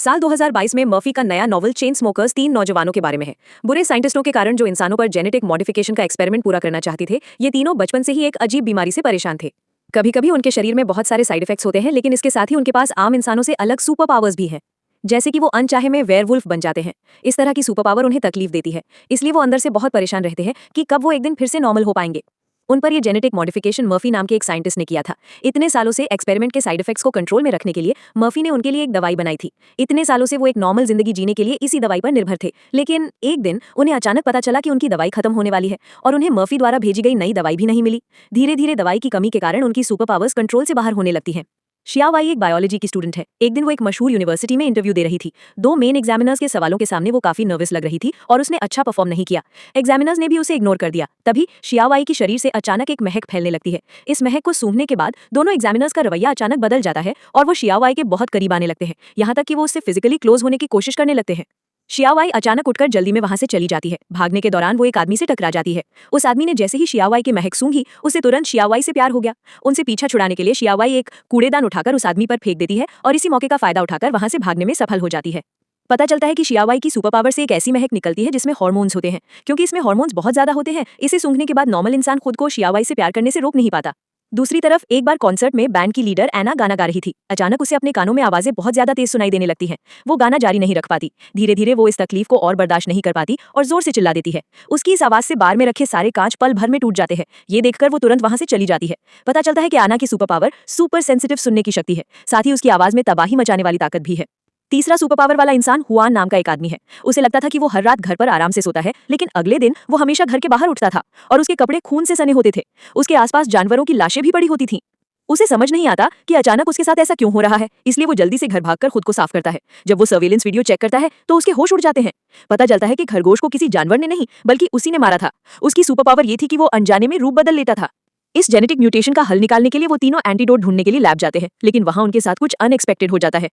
साल 2022 में मर्फी का नया नॉवल चेन स्मोकर्स 3 नौजवानों के बारे में है। बुरे साइंटिस्टों के कारण जो इंसानों पर जेनेटिक मॉडिफिकेशन का एक्सपेरिमेंट पूरा करना चाहते थे, ये तीनों बचपन से ही एक अजीब बीमारी से परेशान थे। कभी कभी उनके शरीर में बहुत सारे साइड इफेक्ट्स होते हैं, लेकिन इसके साथ ही उनके पास आम इंसानों से अलग सुपर पावर्स भी हैं। जैसे कि वो अनचाहे में वेयरवुल्फ बन जाते हैं। इस तरह की सुपर पावर उन्हें तकलीफ देती है, इसलिए वो अंदर से बहुत परेशान रहते हैं कि कब वो एक दिन फिर से नॉर्मल हो पाएंगे। उन पर ये जेनेटिक मॉडिफिकेशन मर्फी नाम के एक साइंटिस्ट ने किया था। इतने सालों से एक्सपेरिमेंट के साइड इफेक्ट्स को कंट्रोल में रखने के लिए मर्फी ने उनके लिए एक दवाई बनाई थी। इतने सालों से वो एक नॉर्मल जिंदगी जीने के लिए इसी दवाई पर निर्भर थे, लेकिन एक दिन उन्हें अचानक पता चला कि उनकी दवाई खत्म होने वाली है और उन्हें मर्फी द्वारा भेजी गई नई दवाई भी नहीं मिली। धीरे धीरे दवाई की कमी के कारण उनकी सुपर पावर्स कंट्रोल से बाहर होने लगती हैं। शियावाई एक बायोलॉजी की स्टूडेंट है। एक दिन वो एक मशहूर यूनिवर्सिटी में इंटरव्यू दे रही थी। 2 मेन एग्जामिनर्स के सवालों के सामने वो काफी नर्वस लग रही थी और उसने अच्छा परफॉर्म नहीं किया। एग्जामिनर्स ने भी उसे इग्नोर कर दिया। तभी शियावाई की शरीर से अचानक एक महक फैलने लगती है। इस महक को सूंघने के बाद दोनों एग्जामिनर्स का रवैया अचानक बदल जाता है और वो शियावाई के बहुत करीब आने लगते हैं, यहाँ तक कि वो उससे फिजिकली क्लोज होने की कोशिश करने लगते हैं। शियावाई अचानक उठकर जल्दी में वहां से चली जाती है। भागने के दौरान वो एक आदमी से टकरा जाती है। उस आदमी ने जैसे ही शियावाई की महक सूंघी, उसे तुरंत शियावाई से प्यार हो गया। उनसे पीछा छुड़ाने के लिए शियावाई एक कूड़ेदान उठाकर उस आदमी पर फेंक देती है और इसी मौके का फायदा उठाकर वहां से भागने में सफल हो जाती है। पता चलता है कि शियावाई की सुपर पावर से एक ऐसी महक निकलती है जिसमें हार्मोन्स होते हैं। क्योंकि इसमें हार्मोन्स बहुत ज्यादा होते हैं, इसे सूंघने के बाद नॉर्मल इंसान खुद को शियावाई से प्यार करने से रोक नहीं पाता। दूसरी तरफ एक बार कॉन्सर्ट में बैंड की लीडर एना गाना गा रही थी। अचानक उसे अपने कानों में आवाजें बहुत ज्यादा तेज सुनाई देने लगती हैं। वो गाना जारी नहीं रख पाती। धीरे धीरे वो इस तकलीफ को और बर्दाश्त नहीं कर पाती और जोर से चिल्ला देती है। उसकी इस आवाज से बार में रखे सारे कांच पल भर में टूट जाते हैं। ये देखकर वो तुरंत वहां से चली जाती है। पता चलता है कि आना की सुपर पावर सुपर सेंसिटिव सुनने की शक्ति है, साथ ही उसकी आवाज में तबाही मचाने वाली ताकत भी है। तीसरा सुपर पावर वाला इंसान हुआन नाम का एक आदमी है। उसे लगता था कि वो हर रात घर पर आराम से सोता है, लेकिन अगले दिन वो हमेशा घर के बाहर उठता था और उसके कपड़े खून से सने होते थे। उसके आसपास जानवरों की लाशें भी पड़ी होती थीं। उसे समझ नहीं आता कि अचानक उसके साथ ऐसा क्यों हो रहा है, इसलिए वो जल्दी से घर भागकर खुद को साफ करता है। जब वो सर्वेलेंस वीडियो चेक करता है तो उसके होश उड़ जाते हैं। पता चलता है कि खरगोश को किसी जानवर ने नहीं बल्कि उसी ने मारा था। उसकी सुपर पावर ये थी कि वो अनजाने में रूप बदल लेता था। इस जेनेटिक म्यूटेशन का हल निकालने के लिए वो तीनों एंटीडोट ढूंढने के लिए लैब जाते हैं, लेकिन वहां उनके साथ कुछ अनएक्सपेक्टेड हो जाता है।